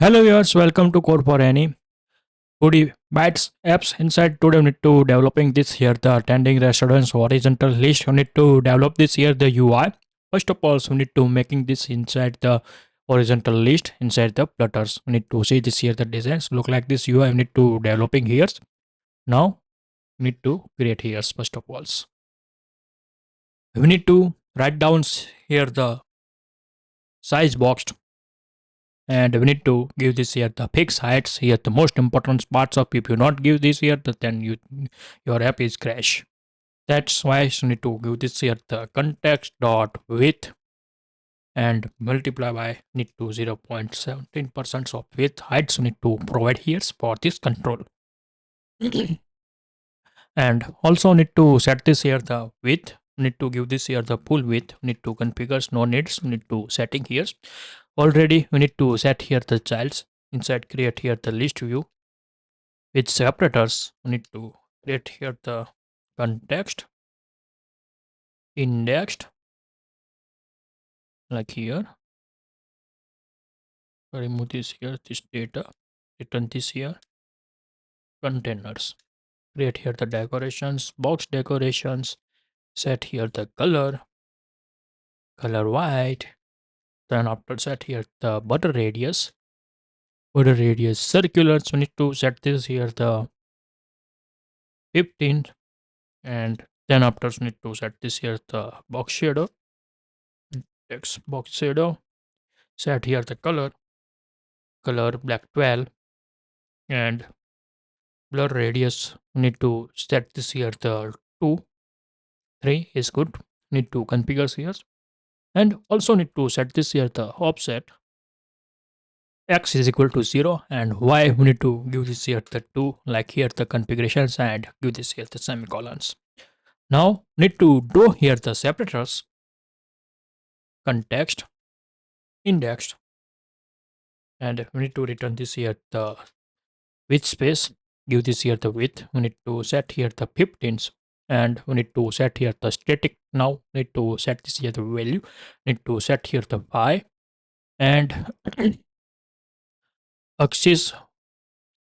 Hello viewers, welcome to CodeForAny. Foodybite apps inside today we need to developing this here the attending restaurants horizontal list. We need to develop this here the UI. First of all, we need to making this inside the horizontal list inside the Flutters. We need to see this here the designs look like this UI. We need to developing here. Now we need to create here first of all. We need to write down here the size box and we need to give this here the fixed heights here the most important parts of if you not give this here then your app is crash. That's why you need to give this here the context dot width and multiply by need to 0.17% of width heights you need to provide here for this control. And also need to set this here the width, need to give this here the full width, need to configure no needs, need to setting here. Already we need to set here the childs inside create here the list view with separators. We need to create here the context indexed like here. Remove this here this data, return this here containers, create here the decorations box decorations, set here the color white, then after set here the border radius circular. So we need to set this here the 15, and then after we need to set this here the box shadow text box shadow, set here the color black 12, and blur radius we need to set this here the 2 3 is good, need to configure here, and also need to set this here the offset x is equal to 0 and y we need to give this here the 2 like here the configurations and give this here the semicolons. Now need to draw here the separators context indexed, and we need to return this here the width space, give this here the width, we need to set here the 15s, and we need to set here the static. Now need to set this here the value, need to set here the y, and axis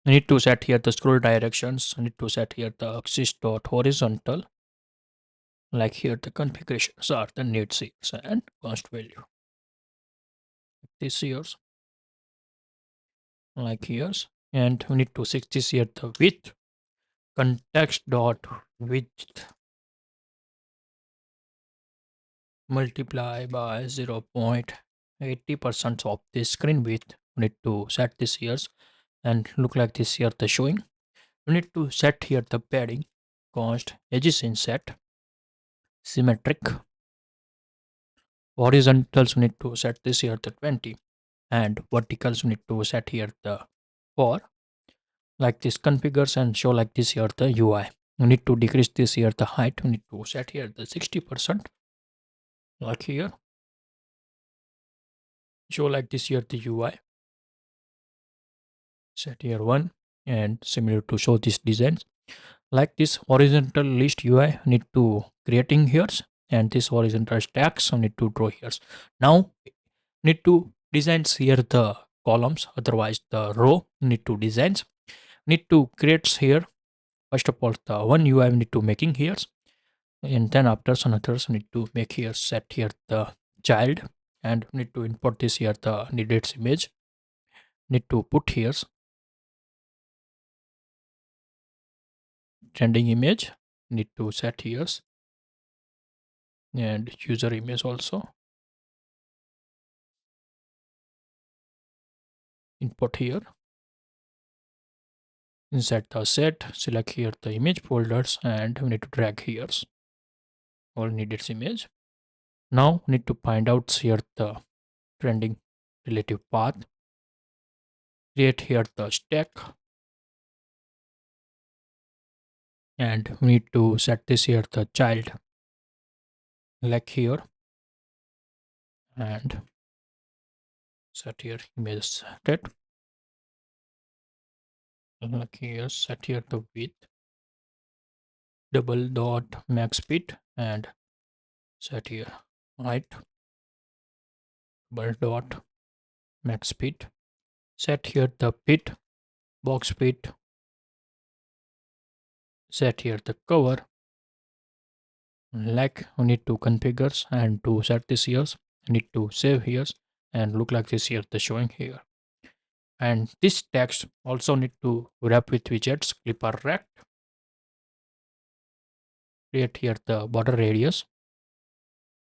we need to set here the scroll directions, we need to set here the axis dot horizontal like here the configurations are the needs here and const value this years like here's, and we need to set this here the width context dot width multiply by 0.80% of the screen width. We need to set this here and look like this here the showing. We need to set here the padding const edges inset symmetric horizontals we need to set this here the 20, and verticals we need to set here the 4 like this configures and show like this here the UI. We need to decrease this here the height, we need to set here the 60% like here, show like this here the UI, set here 1, and similar to show this designs like this horizontal list UI need to creating here, and this horizontal stacks I need to draw here. Now need to designs here the columns, otherwise the row need to designs, need to create here first of all the one UI we need to making here, and then after others need to make here set here the child, and need to import this here the needed image, need to put here trending image, need to set here, and user image also import here, inside the set select here the image folders, and we need to drag here all needed image. Now we need to find out here the trending relative path, create here the stack, and we need to set this here the child like here, and set here image set like here, set here the width double dot max speed, and set here height double dot max speed, Set here the width, box width, set here the cover. Like we need to configure and to set this here. Need to save here and look like this here the showing here. And this text also need to wrap with widgets, clipper rect. Create here the border radius.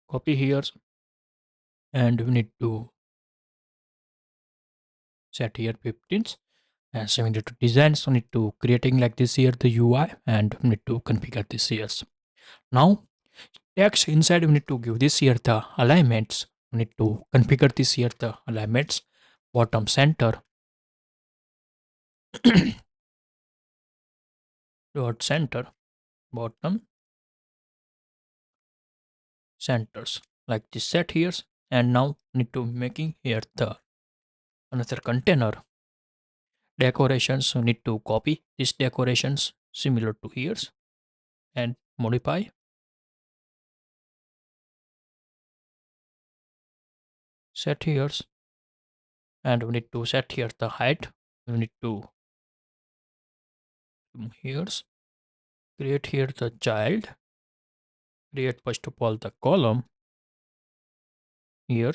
Copy here and we need to set here 15s and similar to designs. We need to creating like this here the UI and we need to configure this here. Now text inside we need to give this here the alignments. We need to configure this here the alignments. Bottom center dot center, bottom centers like this set here. And now need to making here the another container decorations. So need to copy these decorations similar to here and modify. Set here and we need to set here the height. We need to here create here the child. Create first of all the column here.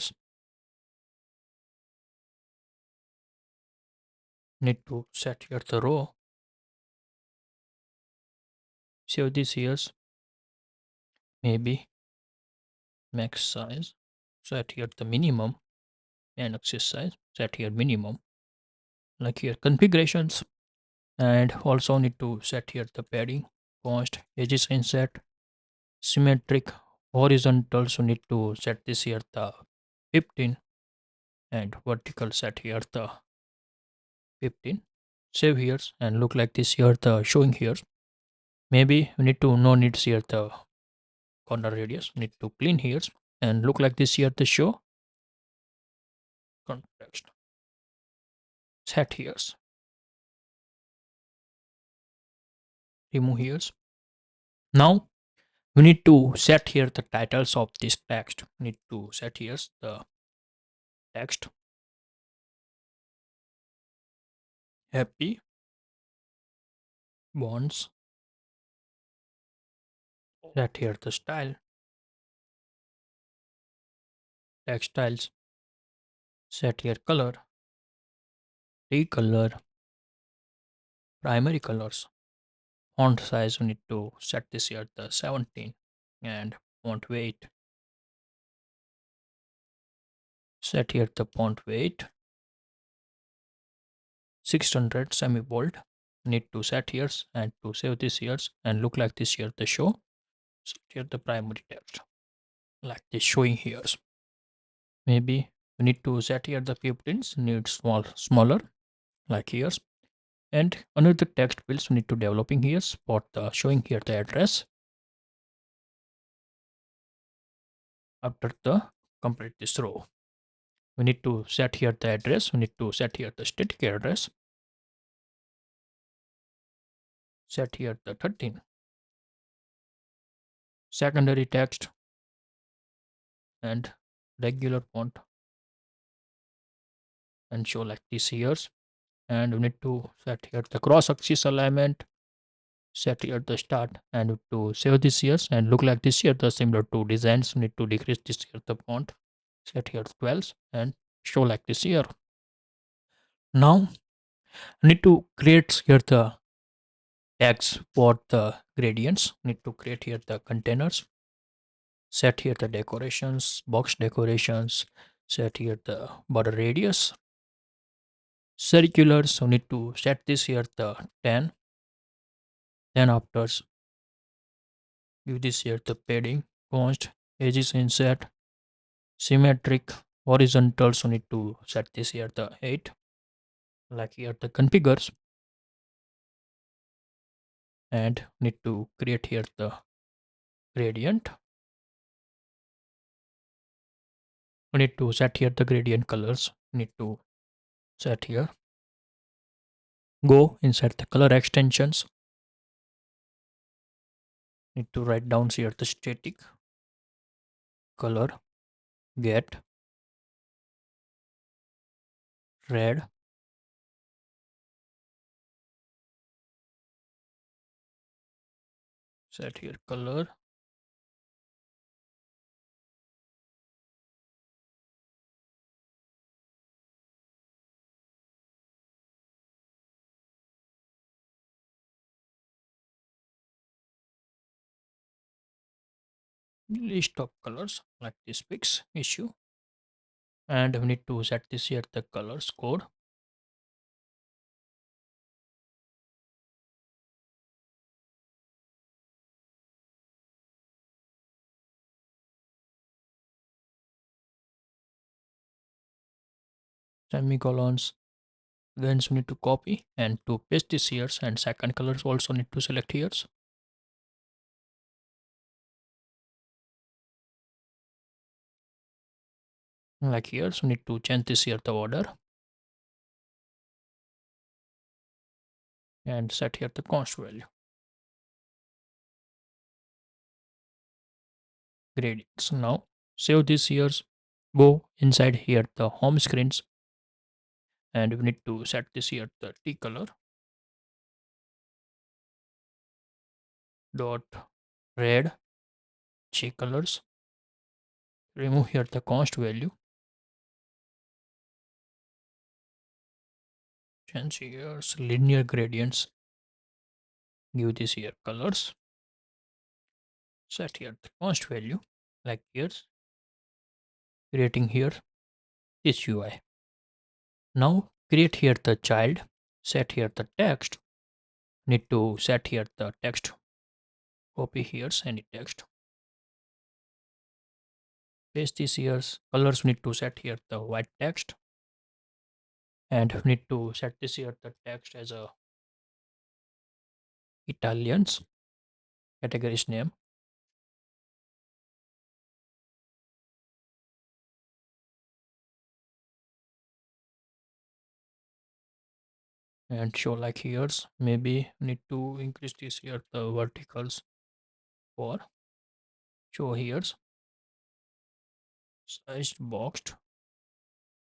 Need to set here the row. Save this here. Maybe max size. Set here the minimum and axis size. Set here minimum. Like here configurations. And also need to set here the padding, const, edges inset, symmetric, horizontal. So need to set this here the 15 and vertical set here the 15. Save here and look like this here the showing here. Maybe we need to no needs here the corner radius. Need to clean here and look like this here the show context. Set here. Remove here. Now we need to set here the titles of this text. We need to set here the text happy bonds. Set here the style textiles. Set here color recolor primary colors. Font size we need to set this here the 17 and font weight. Set here the font weight 600 semi bold. Need to set here and to save this here and look like this here the show. Set here the primary text like this showing here. Maybe we need to set here the 15s need smaller like here. And another text fields we need to developing here for the showing here the address. After the complete this row, we need to set here the address. We need to set here the static address. Set here the 13. Secondary text and regular font and show like this here. And we need to set here the cross axis alignment. Set here the start and to save this here and look like this here the similar to designs. We need to decrease this here the font. Set here 12 and show like this here. Now I need to create here the tags for the gradients. Need to create here the containers. Set here the decorations, box decorations. Set here the border radius. Circular, so need to set this here the 10. Then after give this here the padding, const, edges inset, symmetric, horizontal, so need to set this here the 8. Like here the configures. And need to create here the gradient. We need to set here the gradient colors. Need to set here. Go insert the color extensions. Need to write down here the static color get red Set here color. List of colors like this fix issue. And we need to set this here the colors code. Semicolons. Again, we need to copy and to paste this here, and second colors also need to select here. Like here, so need to change this here the order and set here the const value. Gradients. Now save this here. Go inside here the home screens, and we need to set this here the T color dot red J colors. Remove here the const value. Change here linear gradients. Give this here colors. Set here the const value like here. Creating here this UI. Now create here the child. Set here the text. Need to set here the text. Copy here any text. Paste this here. Colors need to set here the white text. And need to set this here the text as a Italians categories name. And show like here's maybe need to increase this here the verticals for show here's size boxed.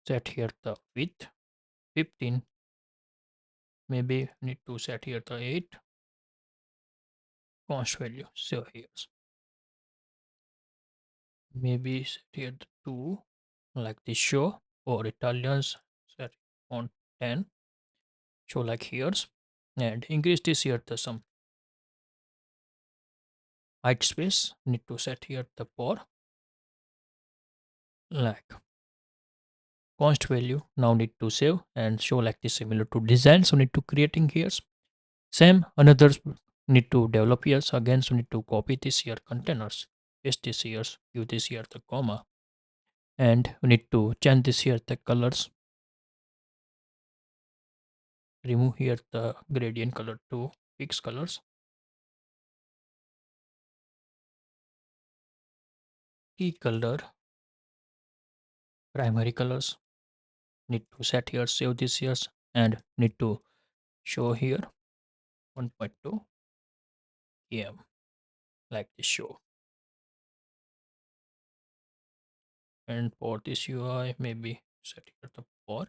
Set here the width 15. Maybe need to set here the 8 const value. So here's maybe set here the 2 like this show or Italians set on 10. Show like here's and increase this here the some height space. Need to set here the for like const value. Now need to save and show like this similar to design. So need to creating here same another need to develop here. So again, so need to copy this here containers, paste this here, give this here the comma, and we need to change this here the colors. Remove here the gradient color to fixed colors. Key color primary colors. Need to set here, save this here, and need to show here 1.2 em like this show. And for this UI, maybe set here the for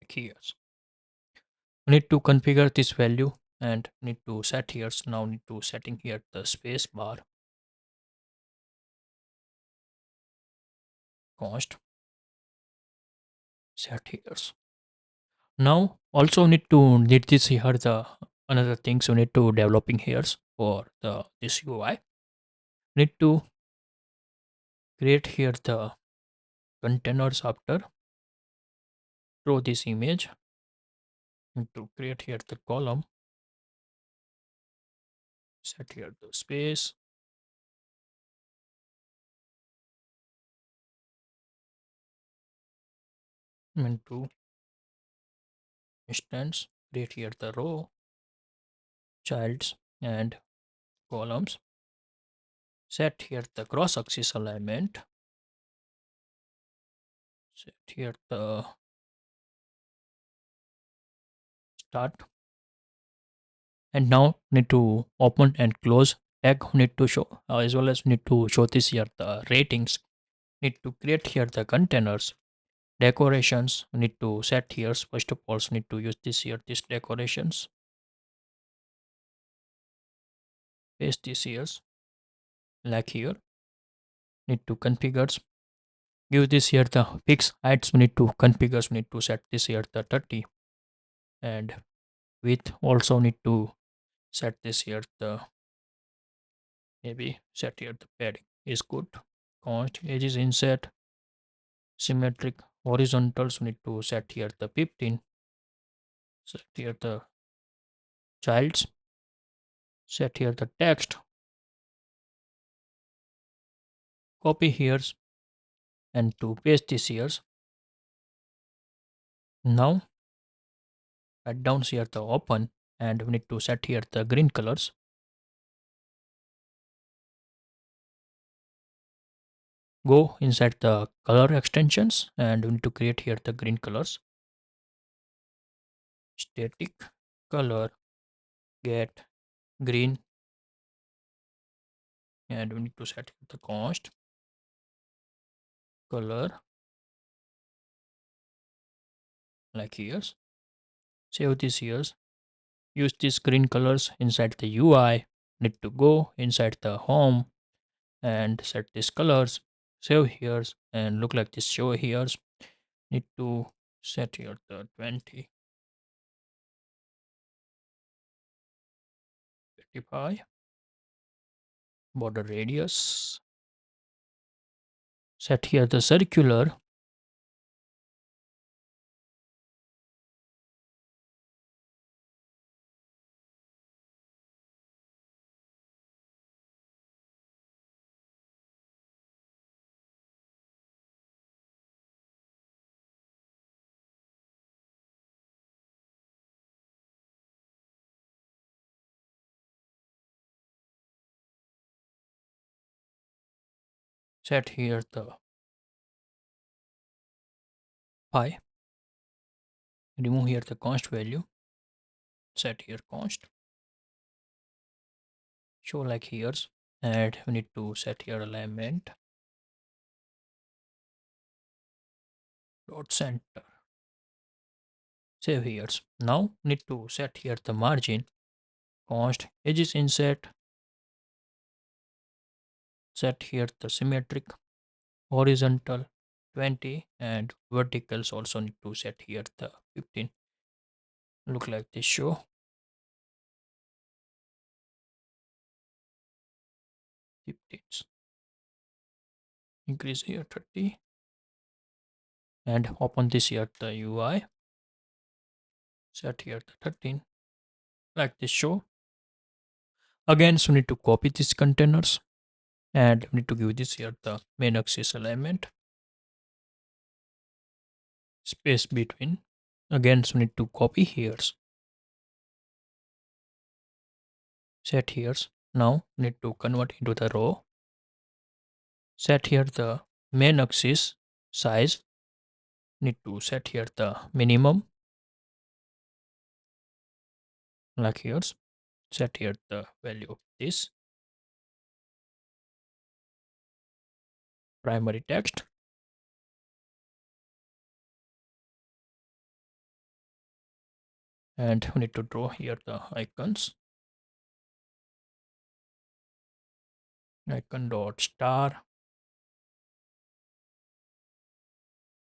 keyers. Need to configure this value and need to set here. Now need to setting here the space bar const set here. Now also need this here the another things you need to developing here for the this UI. Need to create here the containers after throw this image. Need to create here the column. Set here the space. And to instance create here the row childs and columns. Set here the cross axis alignment. Set here the start. And now need to open and close tag need to show as well as need to show this here the ratings. Need to create here the containers Decorations we need to set here. First of all, need to use this here, this decorations. Paste this here, like here. Need to configure. Give this here the fix heights. We need to configure. We need to set this here the 30, and width also need to set this here the, maybe set here the padding is good. Const edges inset symmetric horizontals. We need to set here the 15. Set here the childs. Set here the text. Copy here and to paste this here. Now add down here the open, and we need to set here the green colors. Go inside the color extensions, and we need to create here the green colors. Static color get green, and we need to set the const color like here. Save this here. Use these green colors inside the UI. Need to go inside the home and set these colors. Save here and look like this show here. Need to set here the 20, 25. Border radius. Set here the circular. Set here the pi. Remove here the const value. Set here const. Show like here, and we need to set here alignment dot center. Save here. Now need to set here the margin. Const edges inset. Set here the symmetric horizontal 20, and verticals also need to set here the 15. Look like this show. 15. Increase here 30, and open this here the UI. Set here the 13 like this show. Again, so we need to copy these containers, and we need to give this here the main axis alignment, space between. Again, so we need to copy here, set here. Now need to convert into the row. Set here the main axis size. Need to set here the minimum like here. Set here the value of this. Primary text. And we need to draw here the icons. Icon dot star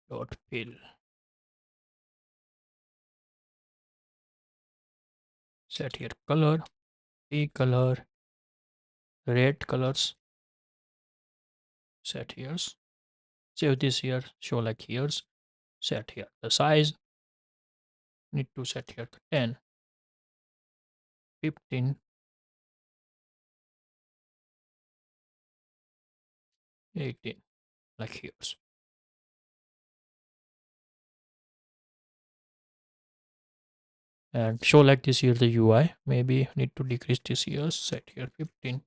dot fill. Set here color, T color, red colors. Set here. Save this here, show like here. Set here the size. Need to set here the 10, 15, 18 like here. And show like this here the UI. Maybe need to decrease this here. Set here 15.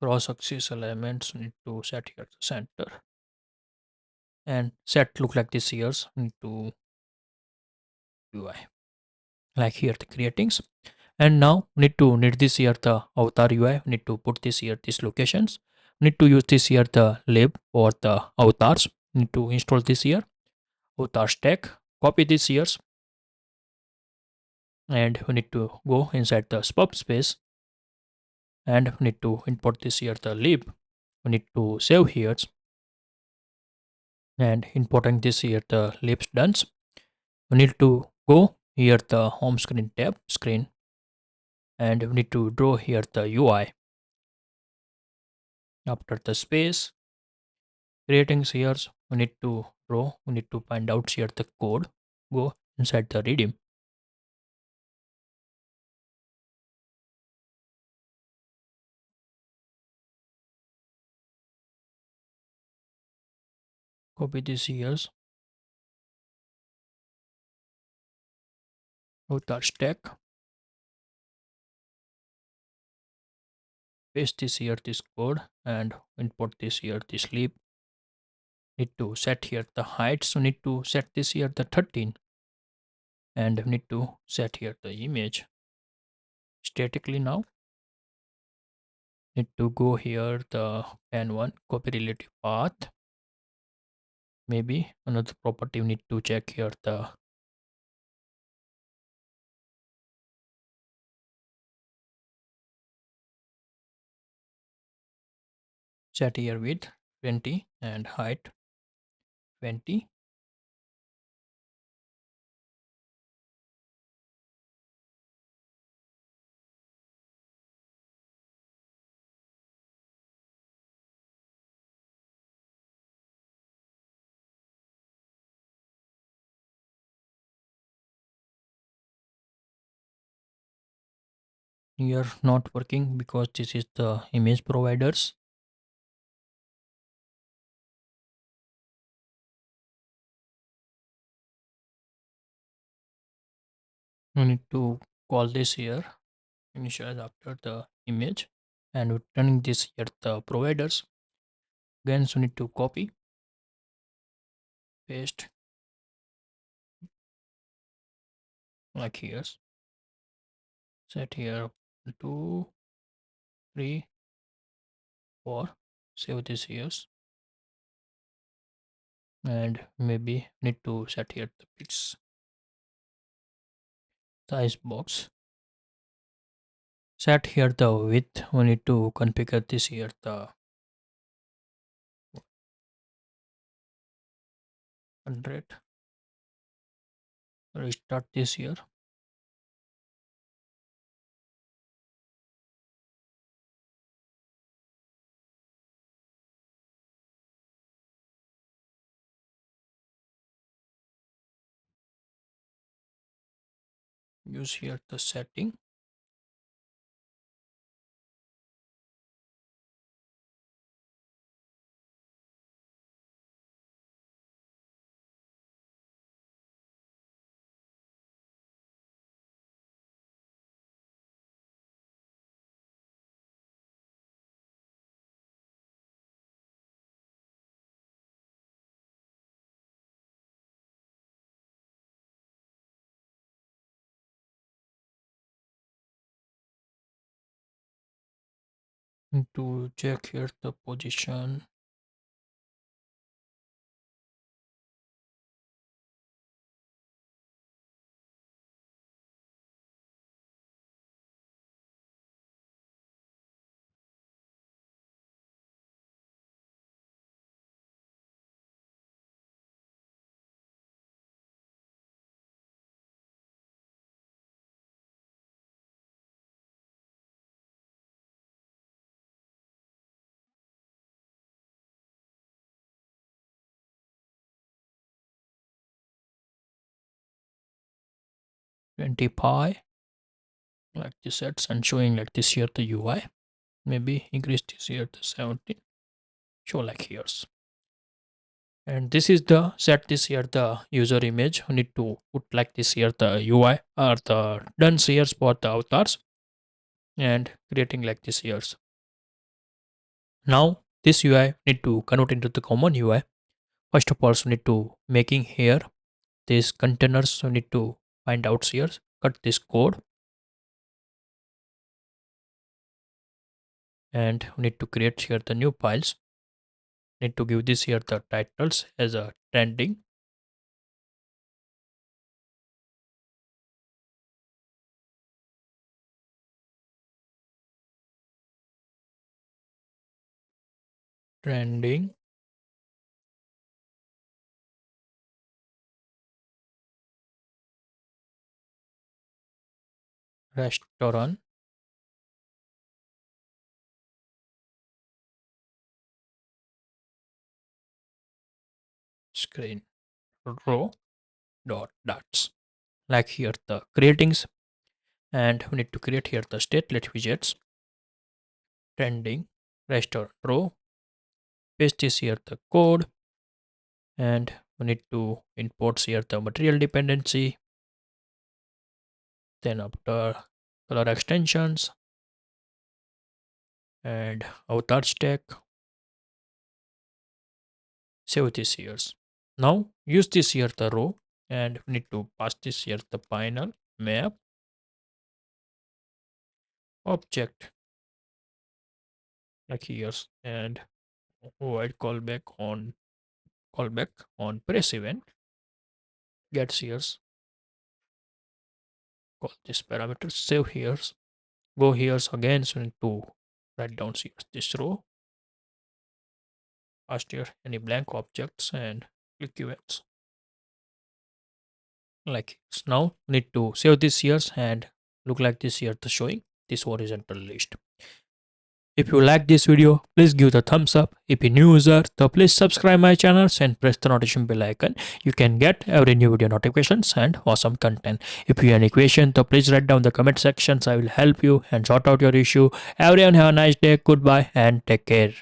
Cross axis alignments need to set here the center. And set look like this here. Need to UI like here the creatings. And now need to need this here the avatar UI. Need to put this here these locations. Need to use this here the lib or the avatars. Need to install this here avatar stack. Copy this here, and we need to go inside the pub space, and we need to import this here the lib. We need to save here, and importing this here the libs done. We need to go here the home screen tab screen, and we need to draw here the UI. After the space creating here, we need to draw. We need to find out here the code. Go inside the redeem. Copy this here. Avatar stack. Paste this here this code and import this here this lib. Need to set here the height, so need to set this here the 13, and need to set here the image statically. Now need to go here the n1 copy relative path. Maybe another property we need to check here the set here width 20 and height 20. Here not working because this is the image providers. We need to call this here initialize after the image, and returning this here the providers. Again, so need to copy, paste like here, set here 2, 3, 4, save this here, and maybe need to set here the pix size box. Set here the width. We need to configure this here the 100. Restart this here. Use here the setting. To check here the position. Identify like this sets and showing like this here the UI. Maybe increase this here to 17. Show like here's. And this is the set this here the user image. We need to put like this here the UI or the done here for the avatars, and creating like this here. Now this UI need to convert into the common UI. First of all, we need to making here these containers. We need to find out here, cut this code, and we need to create here the new files. Need to give this here the titles as a trending, trending restaurant screen row dot dots, like here the creatings. And we need to create here the statelet widgets, trending restaurant row, paste this here the code, and we need to import here the material dependency, then after color extensions and avatar stack. Save this here. Now use this here the row, and we need to pass this here the final map object, like here, and void callback on press event gets here. Call this parameter, save here, go here again. So we need to write down here this row, pass here any blank objects, and click events, like this. Now need to save this here and look like this here the showing this horizontal list. If you like this video, please give the thumbs up. If you're new user, so please subscribe my channel and press the notification bell icon. You can get every new video notifications and awesome content. If you have any question, so please write down the comment sections. I will help you and sort out your issue. Everyone have a nice day. Goodbye and take care.